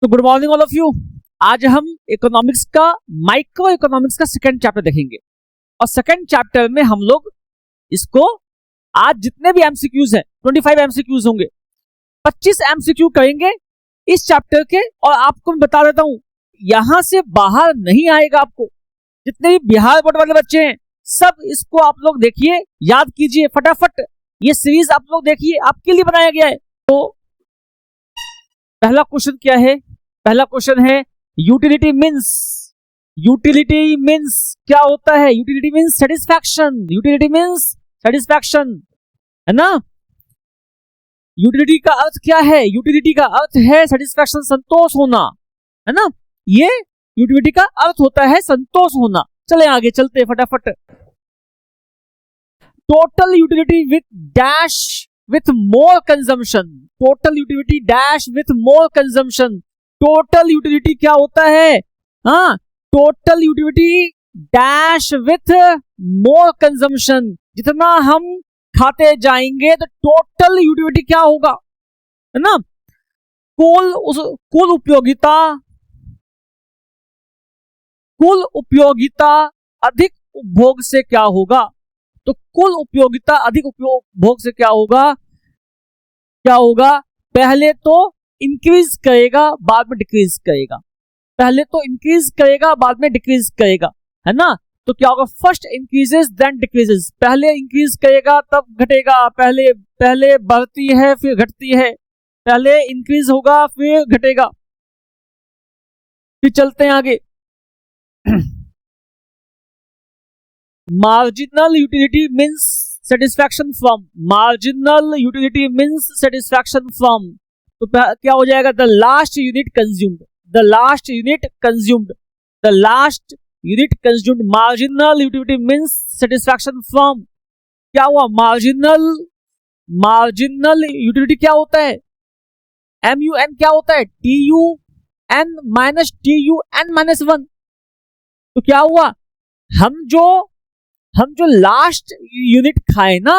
तो good morning all of you. आज हम इकोनॉमिक्स का माइक्रो इकोनॉमिक्स का सेकंड चैप्टर देखेंगे और सेकंड चैप्टर में हम लोग इसको आज जितने भी एमसीक्यूज हैं 25 एमसीक्यूज होंगे, 25 एमसीक्यू करेंगे इस चैप्टर के। और आपको मैं बता देता हूं यहां से बाहर नहीं आएगा। आपको जितने भी बिहार बोर्ड वाले बच्चे हैं सब इसको आप लोग देखिए, याद कीजिए फटाफट। ये सीरीज आप लोग देखिए, आपके लिए बनाया गया है। तो पहला क्वेश्चन क्या है? पहला क्वेश्चन है यूटिलिटी मीन्स। यूटिलिटी मीन्स क्या होता है? Utility means satisfaction. Utility means satisfaction, है ना। यूटिलिटी का अर्थ क्या है? यूटिलिटी का अर्थ है सेटिस्फैक्शन, संतोष होना, है ना। ये यूटिलिटी का अर्थ होता है संतोष होना। चले आगे चलते फटाफट। Total utility with dash with more consumption। total utility dash with more consumption। total utility क्या होता है? हाँ, total utility dash with more consumption। जितना हम खाते जाएंगे तो total utility क्या होगा, है ना। कुल उपयोगिता अधिक उपभोग से क्या होगा? तो कुल उपयोगिता अधिक उपभोग से क्या होगा? पहले तो इंक्रीज करेगा बाद में डिक्रीज करेगा। पहले तो इंक्रीज करेगा बाद में डिक्रीज करेगा, है ना। तो क्या होगा? First increases then decreases. पहले इंक्रीज करेगा तब घटेगा। पहले बढ़ती है फिर घटती है। पहले इंक्रीज होगा फिर घटेगा। फिर चलते हैं आगे। Marginal utility means satisfaction from. Marginal utility means satisfaction from. तो क्या हो जाएगा? The last unit consumed. The last unit consumed. The last unit consumed. Marginal utility means satisfaction from. क्या हुआ? मार्जिनल यूटिलिटी क्या होता है? MUN क्या होता है? TUN minus TUN minus 1। तो क्या हुआ? हम जो लास्ट यूनिट खाए ना,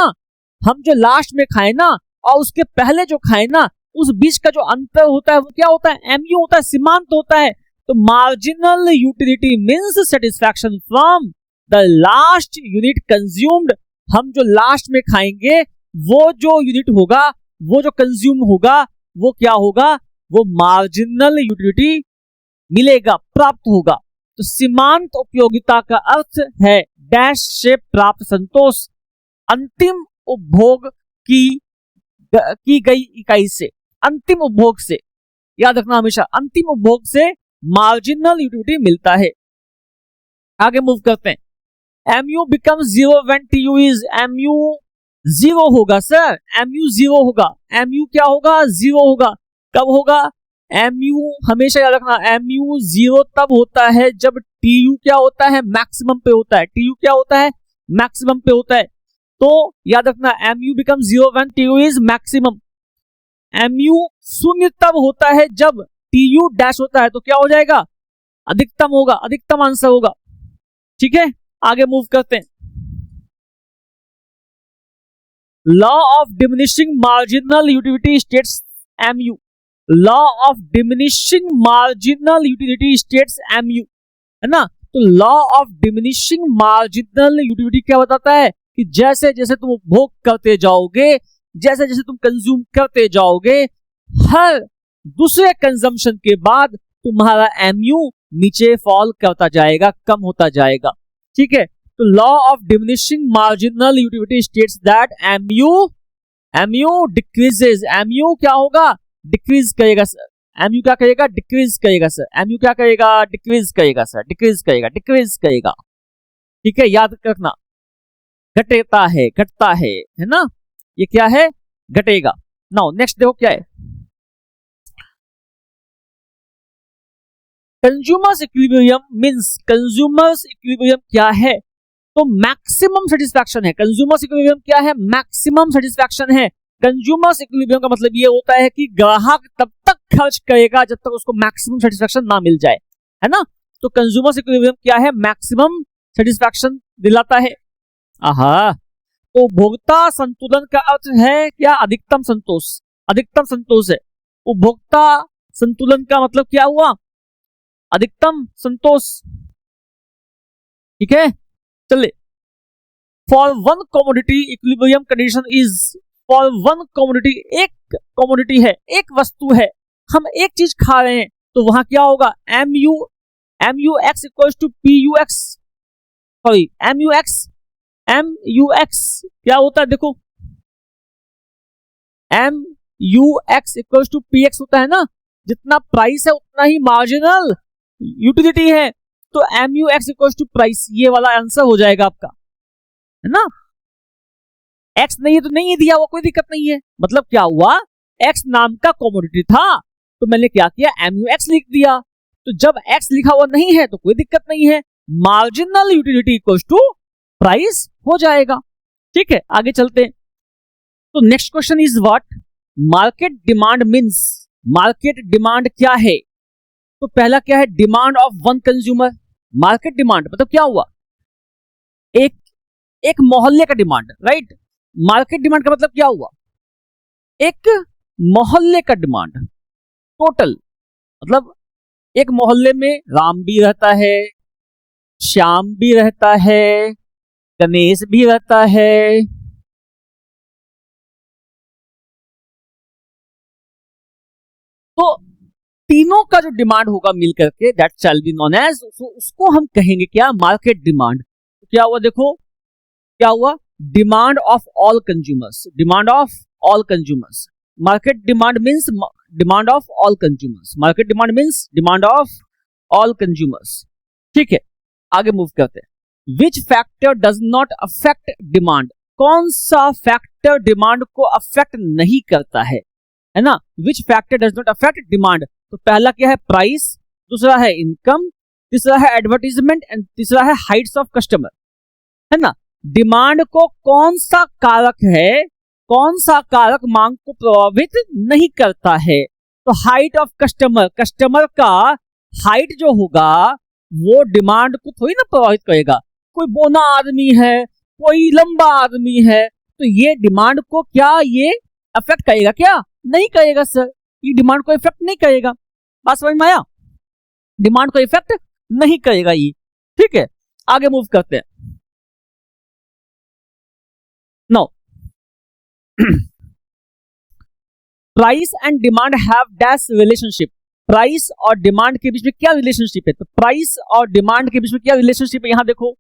हम जो लास्ट में खाए ना और उसके पहले जो खाए ना, उस बीच का जो अंतर होता है वो क्या होता है? MU होता है, सीमांत होता है। तो marginal utility means satisfaction from the last unit consumed. हम जो लास्ट में खाएंगे वो जो यूनिट होगा, वो जो कंज्यूम होगा, वो क्या होगा? वो मार्जिनल यूटिलिटी मिलेगा, प्राप्त होगा। तो सीमांत उपयोगिता का अर्थ है डैश से प्राप्त संतोष, अंतिम उपभोग की गई इकाई से, अंतिम उपभोग से। याद रखना हमेशा, अंतिम उपभोग से मार्जिनल यूटिलिटी मिलता है। आगे मूव करते हैं। MU becomes zero when TU is। MU zero होगा सर, MU जीरो होगा। MU क्या होगा? जीरो होगा। कब होगा? MU हमेशा याद रखना, MU जीरो तब होता है जब TU क्या होता है? मैक्सिमम पे होता है। TU क्या होता है? मैक्सिमम पे होता है। तो याद रखना MU becomes zero when TU is maximum। MU शून्य तब होता है जब TU डैश होता है। तो क्या हो जाएगा? अधिकतम होगा, अधिकतम आंसर होगा। ठीक है, आगे मूव करते हैं। Law of diminishing marginal utility states MU। Law of diminishing marginal utility states MU, है ना। तो law of diminishing marginal utility क्या बताता है? कि जैसे जैसे तुम उपभोग करते जाओगे, जैसे जैसे तुम कंज्यूम करते जाओगे, हर दूसरे कंजम्पशन के बाद तुम्हारा MU नीचे फॉल करता जाएगा, कम होता जाएगा। ठीक है, तो law of diminishing marginal utility states that MU decreases. MU क्या होगा? डिक्रीज करेगा सर। MU क्या करेगा? डिक्रीज करेगा सर। MU क्या करेगा? डिक्रीज करेगा सर। डिक्रीज करेगा। ठीक है, याद रखना, घटता है ना। ये क्या है? घटेगा। नाउ नेक्स्ट देखो क्या है। Consumers equilibrium means. Consumers equilibrium क्या है? तो मैक्सिमम सेटिस्फैक्शन है। कंज्यूमर्स इक्विलिब्रियम क्या है? मैक्सिमम सेटिस्फैक्शन है। कंज्यूमर्स इक्विलिब्रियम का मतलब ये होता है कि ग्राहक तब तक खर्च करेगा जब तक उसको मैक्सिमम सेटिस्फैक्शन ना मिल जाए, है ना। तो कंज्यूमर्स इक्विलिब्रियम क्या है? मैक्सिमम सेटिस्फैक्शन दिलाता है। आहा, तो उपभोक्ता संतुलन का अर्थ है क्या? अधिकतम संतोष। अधिकतम संतोष है। उपभोक्ता संतुलन का मतलब क्या हुआ? अधिकतम संतोष। ठीक है, चलिए। For one commodity equilibrium condition is, for one commodity, एक कमोडिटी है, एक वस्तु है, हम एक चीज खा रहे हैं, तो वहां क्या होगा? M U X equals to P U X, sorry M U X क्या होता है? देखो M U X equals to P X होता है ना, जितना प्राइस है उतना ही मार्जिनल यूटिलिटी है, तो M U X equals to price, ये वाला आंसर हो जाएगा आपका, है ना। एक्स नहीं है तो नहीं है दिया हुआ, कोई दिक्कत नहीं है। मतलब क्या हुआ? एक्स नाम का कमोडिटी था, तो मैंने क्या किया? एम यू एक्स लिख दिया। तो जब एक्स लिखा हुआ नहीं है तो कोई दिक्कत नहीं है, marginal utility equals to price हो जाएगा। ठीक है, आगे चलते हैं। तो next question is what? Market demand means, market demand क्या है? तो पहला क्या है? Demand of one consumer. Market demand मतलब क्या हुआ? एक मोहल्ले का डिमांड, राइट। मार्केट डिमांड का मतलब क्या हुआ? एक मोहल्ले का डिमांड, टोटल। मतलब एक मोहल्ले में राम भी रहता है, श्याम भी रहता है, गणेश भी रहता है, तो तीनों का जो डिमांड होगा मिलकर के, that shall be known as, उसको हम कहेंगे क्या? Market demand. तो क्या हुआ? देखो क्या हुआ? Demand of all consumers, demand of all consumers. Market demand means demand of all consumers, market demand means demand of all consumers. ठीक है, आगे मूव करते हैं। Which factor does not affect demand? कौन सा फैक्टर डिमांड को affect नहीं करता है ना? विच factor does not affect demand? तो पहला क्या है? प्राइस, दूसरा है इनकम, तीसरा है एडवर्टीजमेंट एंड तीसरा है हाइट्स ऑफ कस्टमर, है ना। डिमांड को कौन सा कारक है, कौन सा कारक मांग को प्रभावित नहीं करता है? तो हाइट ऑफ कस्टमर, कस्टमर का हाइट जो होगा वो डिमांड को थोड़ी ना प्रभावित करेगा। कोई बोना आदमी है, कोई लंबा आदमी है, तो ये डिमांड को क्या ये अफेक्ट करेगा? क्या नहीं करेगा सर, ये डिमांड को इफेक्ट नहीं करेगा। बात समझ में आया? डिमांड को इफेक्ट नहीं करेगा ये। ठीक है, आगे मूव करते हैं। No price and demand have dash relationship. Price और डिमांड के बीच में क्या रिलेशनशिप है? तो प्राइस और डिमांड के बीच में क्या रिलेशनशिप है? यहां देखो,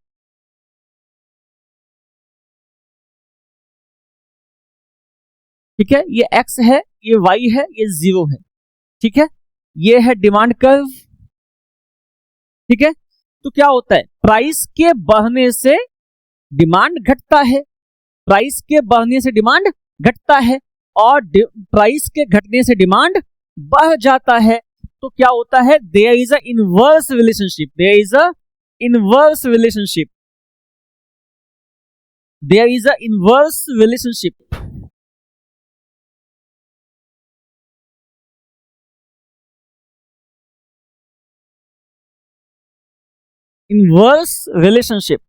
ठीक है, ये एक्स है, ये वाई है, ये जीरो है। ठीक है, ये है डिमांड कर्व। ठीक है, तो क्या होता है? प्राइस के बढ़ने से डिमांड घटता है, प्राइस के बढ़ने से डिमांड घटता है, और प्राइस के घटने से डिमांड बढ़ जाता है। तो क्या होता है? There is a inverse relationship, there is a inverse relationship, there is a inverse relationship. Inverse relationship,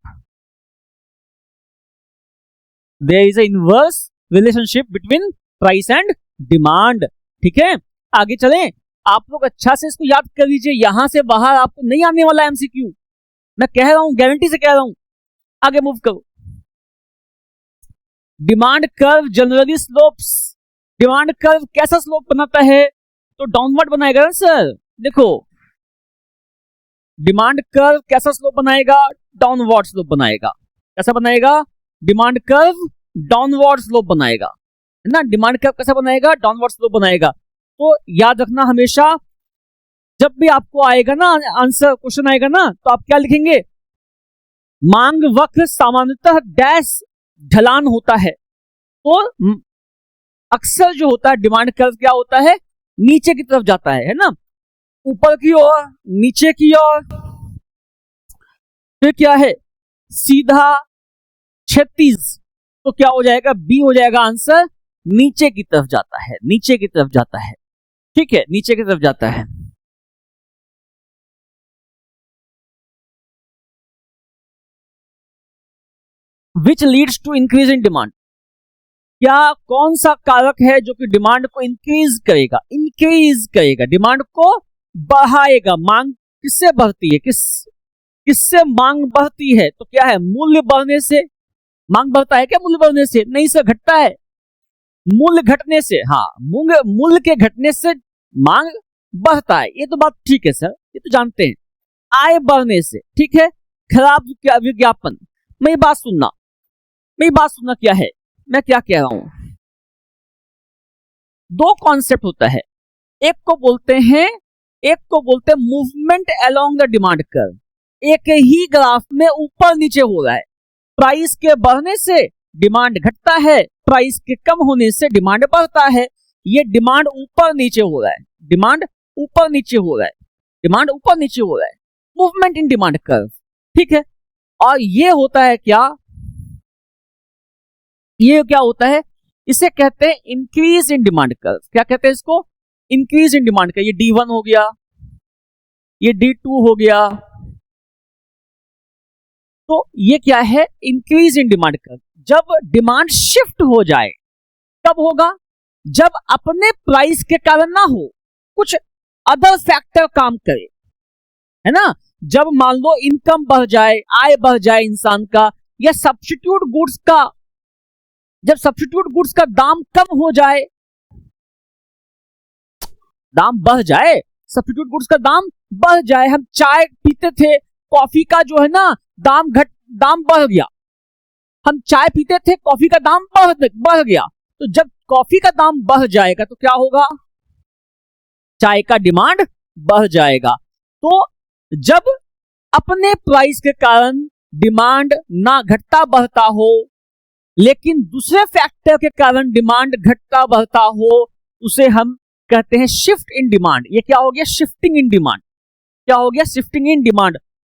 there is a inverse relationship between price and demand. ठीक है, आगे चलें। आप लोग अच्छा से इसको याद कर लीजिए, यहां से बाहर आपको नहीं आने वाला एमसीक्यू, मैं कह रहा हूं, गारंटी से कह रहा हूं। आगे मूव करो। Demand curve generally slopes, demand curve कैसा स्लोप बनाता है? तो डाउनवर्ड बनाएगा ना सर। देखो डिमांड कर्व कैसा स्लोप बनाएगा? डाउनवर्ड स्लोप बनाएगा। कैसा बनाएगा? डिमांड कर्व डाउनवर्ड स्लोप बनाएगा, है ना। डिमांड कर्व कैसा बनाएगा? डाउनवर्ड स्लोप बनाएगा। तो याद रखना हमेशा, जब भी आपको आएगा ना आंसर, क्वेश्चन आएगा ना, तो आप क्या लिखेंगे? मांग वक्र सामान्यतः डैश ढलान होता है, तो अक्सर जो होता है डिमांड कर्व क्या होता है? नीचे की तरफ जाता है ना, ऊपर की ओर, नीचे की ओर, फिर क्या है? सीधा क्षैतिज। तो क्या हो जाएगा? बी हो जाएगा आंसर, नीचे की तरफ जाता है, नीचे की तरफ जाता है। ठीक है, नीचे की तरफ जाता है। Which leads to increase in demand, क्या कौन सा कारक है जो कि डिमांड को इंक्रीज करेगा, डिमांड को बढ़ाएगा। मांग किससे बढ़ती है, किससे मांग बढ़ती है? तो क्या है, मूल्य बढ़ने से। मांग बढ़ता है क्या मूल्य बढ़ने से? नहीं सर, घटता है मूल्य घटने से। हाँ, मूल्य के घटने से मांग बढ़ता है, ये तो बात ठीक है सर, ये तो जानते हैं। आय बढ़ने से, ठीक है। खराब विज्ञापन, मेरी बात सुनना क्या है, मैं क्या कह रहा हूं। दो कॉन्सेप्ट होता है, एक को बोलते हैं movement along the demand curve. एक ही ग्राफ में ऊपर नीचे हो रहा है, प्राइस के बढ़ने से डिमांड घटता है, प्राइस के कम होने से डिमांड बढ़ता है। ये डिमांड ऊपर नीचे हो रहा है, मूवमेंट इन डिमांड कर्व, ठीक है। और ये होता है क्या, इसे कहते हैं इंक्रीज इन डिमांड कर्व। क्या कहते हैं इसको? Increase in demand curve. ये D1 हो गया, ये D2 हो गया, तो ये क्या है, इंक्रीज इन डिमांड कर्व। जब डिमांड शिफ्ट हो जाए, कब होगा? जब अपने प्राइस के कारण ना हो, कुछ अदर फैक्टर काम करे, है ना। जब मान लो इनकम बढ़ जाए, आय बढ़ जाए इंसान का, या सब्स्टिट्यूट गुड्स का दाम कम हो जाए, दाम बढ़ जाए, सब्स्टिट्यूट गुड्स का दाम बढ़ जाए। हम चाय पीते थे, कॉफी का जो है ना दाम बढ़ गया। हम चाय पीते थे, कॉफी का दाम बढ़ गया। तो जब कॉफी का दाम बढ़ जाएगा तो क्या होगा? चाय का डिमांड बढ़ जाएगा। तो जब अपने प्राइस के कारण डिमांड ना घटता बढ़ता हो, लेकिन दूसरे फैक्टर के कारण डिमांड घटता बढ़ता हो, उसे हम कहते हैं शिफ्ट इन डिमांड। ये क्या हो गया? Shifting in demand.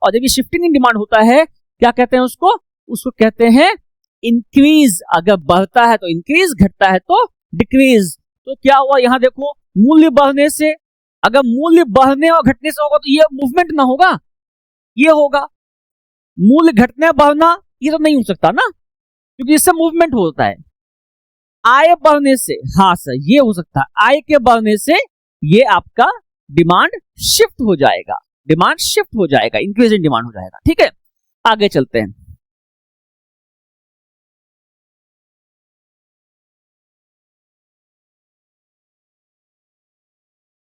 और जब ये शिफ्टिंग इन डिमांड होता है, क्या कहते हैं उसको कहते हैं इंक्रीज। अगर बढ़ता है तो इंक्रीज, घटता है तो डिक्रीज। तो क्या हुआ यहां देखो, मूल्य बढ़ने से, अगर मूल्य बढ़ने और घटने से होगा तो ये मूवमेंट ना होगा, ये होगा। मूल्य घटने बढ़ना ये तो नहीं हो सकता ना, क्योंकि इससे मूवमेंट होता है। आय बढ़ने से, हाँ सर ये हो सकता है, आय के बढ़ने से ये आपका डिमांड शिफ्ट हो जाएगा, इंक्रीज इन डिमांड हो जाएगा, ठीक है। आगे चलते हैं।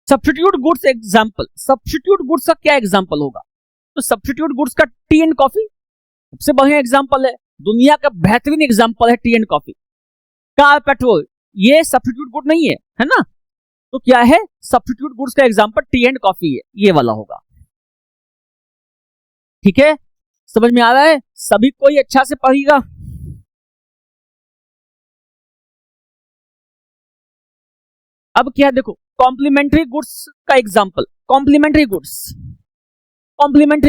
Substitute goods example, substitute goods का क्या एग्जांपल होगा? तो सब्स्टिट्यूट गुड्स का टी एंड कॉफी सबसे बढ़िया एग्जांपल है, दुनिया का बेहतरीन एग्जांपल है T and coffee. Car, petrol, ये सब्स्टिट्यूट गुड नहीं है ना। तो क्या है, सब्स्टिट्यूट गुड्स का एग्जांपल टी एंड कॉफी है, ये वाला होगा, ठीक है। समझ में आ रहा है? सभी कोई अच्छा से पढ़ेगा। अब क्या देखो, कॉम्प्लीमेंट्री गुड्स का एग्जांपल, कॉम्प्लीमेंट्री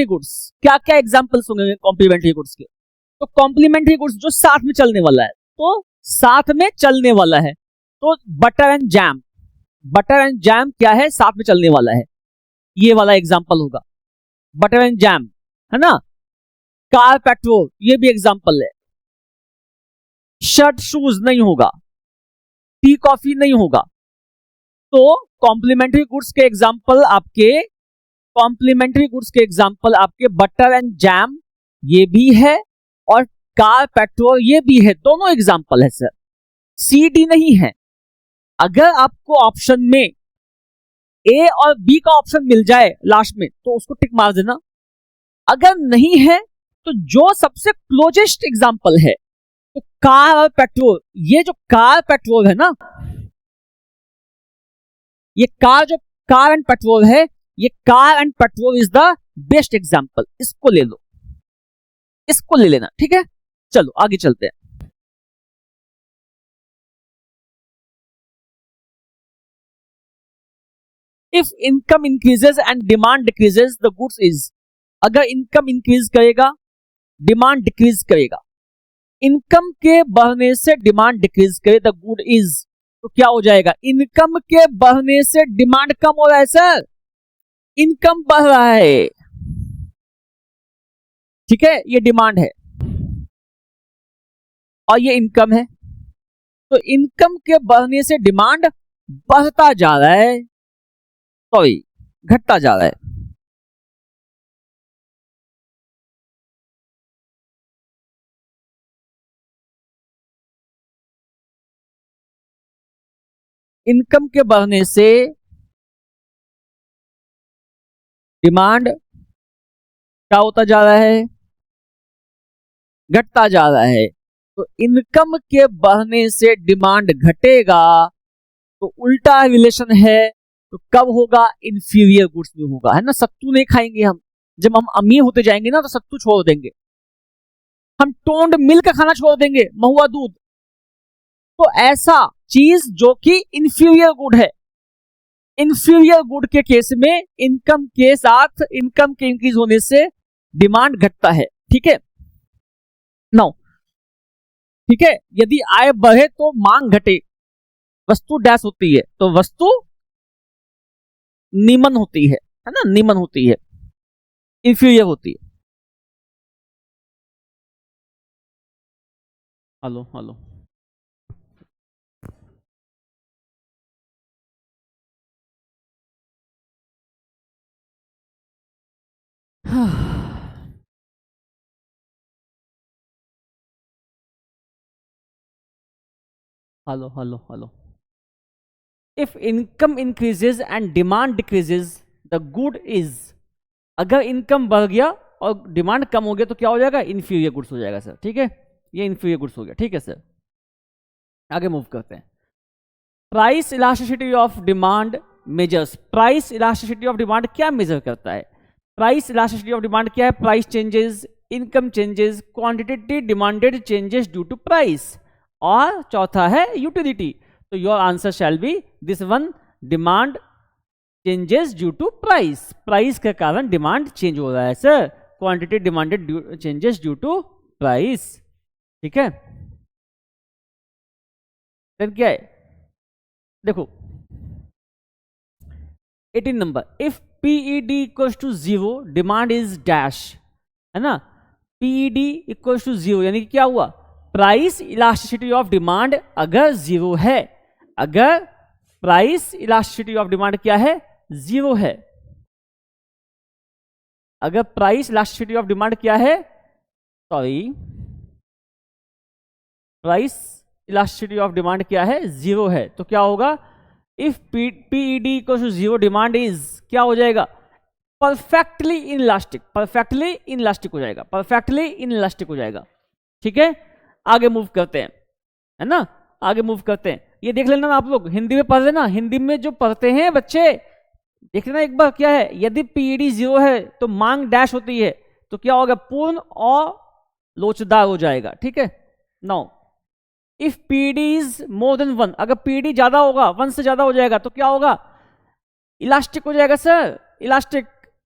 गुड्स क्या क्या एग्जांपल्स होंगे कॉम्प्लीमेंट्री गुड्स के? तो कॉम्प्लीमेंट्री गुड्स जो साथ में चलने वाला है, तो बटर एंड जैम क्या है, साथ में चलने वाला है, ये वाला एग्जांपल होगा, बटर एंड जैम, है ना। कार, पेट्रोल, ये भी एग्जांपल है। शर्ट, शूज नहीं होगा, टी, कॉफी नहीं होगा। तो कॉम्प्लीमेंट्री गुड्स के एग्जांपल आपके बटर एंड जैम ये भी है, और कार, पेट्रोल ये भी है, दोनों एग्जांपल है सर, सी डी नहीं है। अगर आपको ऑप्शन में ए और बी का ऑप्शन मिल जाए लास्ट में तो उसको टिक मार देना, अगर नहीं है तो जो सबसे क्लोजेस्ट एग्जांपल है, तो कार और पेट्रोल, ये जो कार पेट्रोल है ना, ये कार एंड पेट्रोल है, ये car and petrol is the best example, इसको ले लो, इसको ले लेना, ठीक है। चलो आगे चलते हैं। If income increases and demand decreases the goods is, अगर इनकम इंक्रीज करेगा, डिमांड डिक्रीज करेगा, इनकम के बढ़ने से डिमांड डिक्रीज करे, द गुड इज, तो क्या हो जाएगा? इनकम के बढ़ने से डिमांड कम हो रहा है सर, इनकम बढ़ रहा है, ठीक है, ये डिमांड है और ये इनकम है, तो इनकम के बढ़ने से डिमांड बढ़ता जा रहा है, सॉरी घटता जा रहा है। इनकम के बढ़ने से डिमांड क्या होता जा रहा है, घटता जा रहा है। तो इनकम के बढ़ने से डिमांड घटेगा, तो उल्टा रिलेशन है। तो कब होगा, इंफीरियर गुड्स में होगा, है ना। सत्तू नहीं खाएंगे हम, जब हम अमीर होते जाएंगे ना तो सत्तू छोड़ देंगे, हम टोन्ड मिल्क खाना छोड़ देंगे, महुआ दूध। तो ऐसा चीज जो कि इंफीरियर गुड है, इंफीरियर गुड के केस में इनकम के साथ इनकम के इंक्रीज होने से डिमांड घटता है, ठीक है। नाउ ठीक है, यदि आय बढ़े तो मांग घटे, वस्तु डैश होती है, तो वस्तु निमन होती है ना, निमन होती है, इंफीरियर होती है। Hello hello, hello hello hello. If income increases and demand decreases the good is, अगर इनकम बढ़ गया और डिमांड कम हो गया तो क्या हो जाएगा, इंफीरियर गुड्स हो जाएगा सर, ठीक है। ये इंफीरियर गुड्स हो गया, ठीक है सर। आगे मूव करते हैं। Price elasticity of demand measures, price elasticity of demand क्या मेजर करता है। प्राइस इलास्टिसिटी ऑफ डिमांड क्या है, price changes, income changes, quantity demanded changes due to price, और चौथा है यूटिलिटी। तो your answer shall be this one, demand changes due to price, price के कारण डिमांड चेंज हो रहा है sir, quantity demanded changes due to price, ठीक है। देन क्या है, देखो 18 नंबर, if PED equals to 0 demand is dash, है ना। पीईडी इक्वल्स टू 0 यानी कि क्या हुआ, प्राइस इलास्टिसिटी ऑफ डिमांड अगर 0 है, अगर प्राइस इलास्टिसिटी ऑफ डिमांड क्या है, 0 है, अगर प्राइस इलास्टिसिटी ऑफ डिमांड क्या है, sorry price elasticity of demand क्या है, 0 है, तो क्या होगा, if PED equal to 0 demand is, क्या हो जाएगा, परफेक्टली इनइलास्टिक, परफेक्टली इनइलास्टिक हो जाएगा, परफेक्टली इनइलास्टिक हो जाएगा, ठीक है। आगे मूव करते हैं, है ना, आगे मूव करते हैं। ये देख लेना आप लोग, हिंदी में पढ़ लेना, हिंदी में जो पढ़ते हैं बच्चे देख लेना एक बार, क्या है, यदि पीईडी 0 है तो मांग डैश होती है, तो क्या होगा, पूर्ण और लोचदार हो जाएगा, ठीक है। Now if PD is more than 1, अगर पीडी ज्यादा होगा, 1 से ज्यादा हो जाएगा, तो क्या होगा, इलास्टिक हो जाएगा सर, इलास्टिक,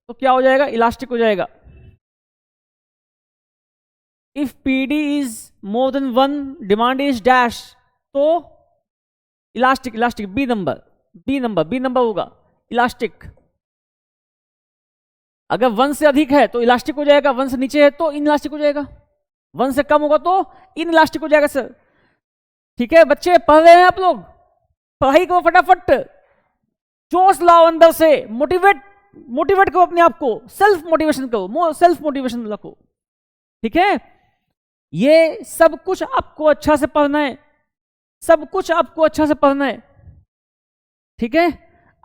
तो क्या हो जाएगा, इलास्टिक हो जाएगा। If PD is more than 1 demand is dash, तो elastic, elastic b number, b number, b number होगा इलास्टिक। अगर 1 से अधिक है तो इलास्टिक हो जाएगा, 1 से नीचे है तो इनइलास्टिक हो जाएगा, 1 से कम होगा तो इनइलास्टिक हो जाएगा सर, ठीक है। बच्चे पढ़ रहे हैं आप लोग, पढ़ाई करो फटाफट, जोश लाओ अंदर से, मोटिवेट, मोटिवेट करो अपने आप को, सेल्फ मोटिवेशन करो, सेल्फ मोटिवेशन रखो, ठीक है। ये सब कुछ आपको अच्छा से पढ़ना है, सब कुछ आपको अच्छा से पढ़ना है, ठीक है।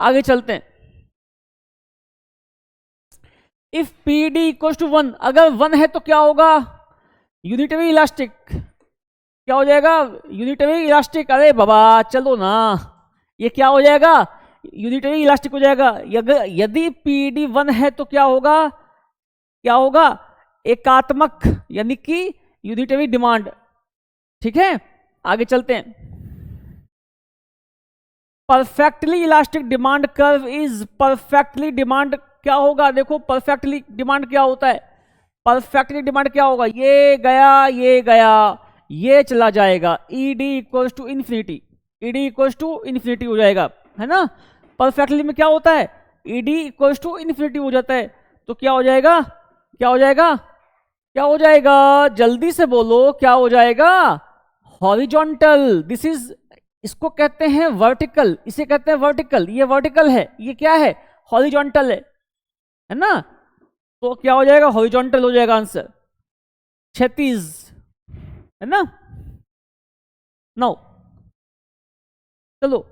आगे चलते हैं। इफ पीडी इक्वल टू 1, अगर 1 है तो क्या होगा, यूनिटरी इलास्टिक, क्या हो जाएगा, यूनिटरी इलास्टिक, अरे बाबा चलो ना, ये क्या हो जाएगा, यूनिटरी इलास्टिक हो जाएगा। यदि पीडी 1 है तो क्या होगा, क्या होगा, एकात्मक, यानी कि यूनिटरी डिमांड, ठीक है। आगे चलते हैं। Perfectly elastic demand curve is, perfectly demand क्या होगा, देखो परफेक्टली डिमांड क्या होता है, परफेक्टली डिमांड क्या होगा, ये गया, ये गया, ये चला जाएगा, ED equals to infinity, ED equals to infinity हो जाएगा, है ना। परफेक्टली में क्या होता है, ईडी इक्वल्स टू इन्फिनिटी हो जाता है, तो क्या हो जाएगा, क्या हो जाएगा, क्या हो जाएगा, जल्दी से बोलो, क्या हो जाएगा, हॉरिजॉन्टल, दिस इज, इसको कहते हैं वर्टिकल, इसे कहते हैं वर्टिकल, ये वर्टिकल है, ये क्या है, हॉरिजॉन्टल है ना। तो क्या हो जाएगा, हॉरिजॉन्टल हो जाएगा आंसर, क्षैतिज, है ना। नाउ चलो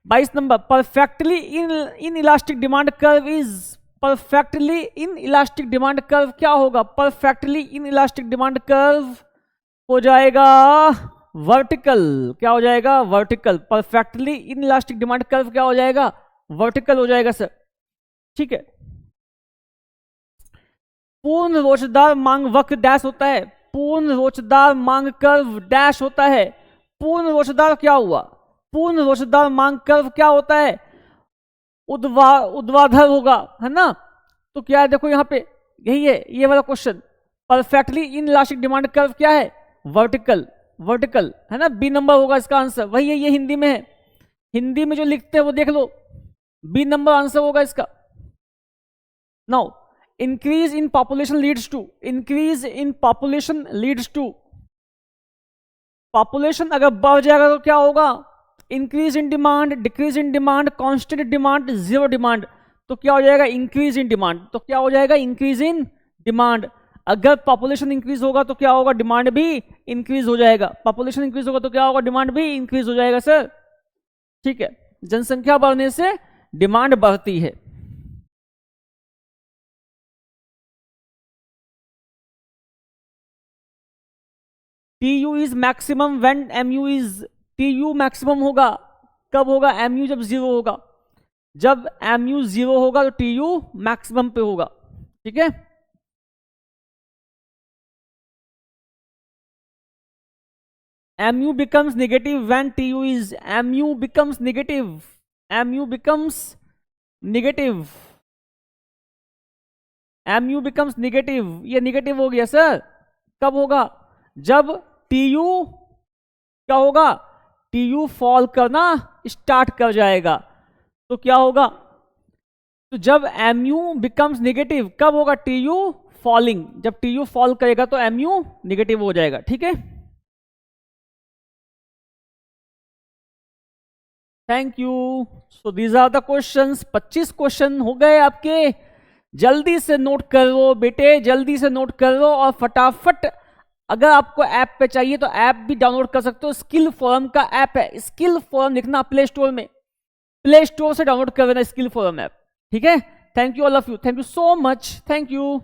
22 number, perfectly in elastic demand curve is, perfectly in elastic demand curve क्या होगा, perfectly in elastic demand curve हो जाएगा वर्टिकल, क्या हो जाएगा, vertical, perfectly in elastic demand curve क्या हो जाएगा, वर्टिकल हो जाएगा सर, ठीक है। पूर्ण रोचदार मांग वक्र डैश होता है, पूर्ण रोचदार मांग कर्व डैश होता है, पूर्ण रोचदार क्या हुआ, पूर्ण रोचदार मांग कर्व क्या होता है, ऊर्ध्वाधर होगा, है ना। तो क्या है, देखो यहां पे यही है, ये वाला question, perfectly in elastic demand curve क्या है, वर्टिकल, वर्टिकल, है ना, बी नंबर होगा इसका आंसर, वही है, ये हिंदी में है, हिंदी में जो लिखते हैं वो देख लो, बी नंबर आंसर होगा इसका। Now increase in population leads to, increase in population leads to, population अगर बढ़ जाएगा तो क्या होगा, increase in demand, decrease in demand, constant demand, zero demand, तो क्या हो जाएगा, इंक्रीज इन डिमांड, तो क्या हो जाएगा, इंक्रीज इन डिमांड। अगर पॉपुलेशन इंक्रीज होगा तो क्या होगा, डिमांड भी इंक्रीज हो जाएगा, पॉपुलेशन इंक्रीज होगा तो क्या होगा, डिमांड भी इंक्रीज हो जाएगा सर, ठीक है। जनसंख्या बढ़ने से डिमांड बढ़ती है। TU is maximum when MU is, TU maximum होगा कब होगा, MU जब जीरो होगा, जब MU जीरो होगा तो TU मैक्सिमम पे होगा, ठीक है। MU becomes negative when TU is, MU becomes negative, MU becomes negative, MU becomes negative, ये नेगेटिव हो गया सर, कब होगा, जब TU क्या होगा, TU फॉल करना स्टार्ट कर जाएगा, तो क्या होगा, तो जब MU becomes negative कब होगा, TU फॉलिंग, जब TU फॉल करेगा तो MU नेगेटिव हो जाएगा, ठीक है। Thank you. So these are the questions, 25 question हो गए आपके, जल्दी से नोट करो बेटे, जल्दी से नोट करो, और फटाफट अगर आपको ऐप पे चाहिए तो ऐप भी डाउनलोड कर सकते हो, स्किल फोरम का ऐप है, स्किल फोरम लिखना प्ले स्टोर में, प्ले स्टोर से डाउनलोड कर लेना स्किल फोरम ऐप, ठीक है। Thank you all of you, thank you so much, thank you.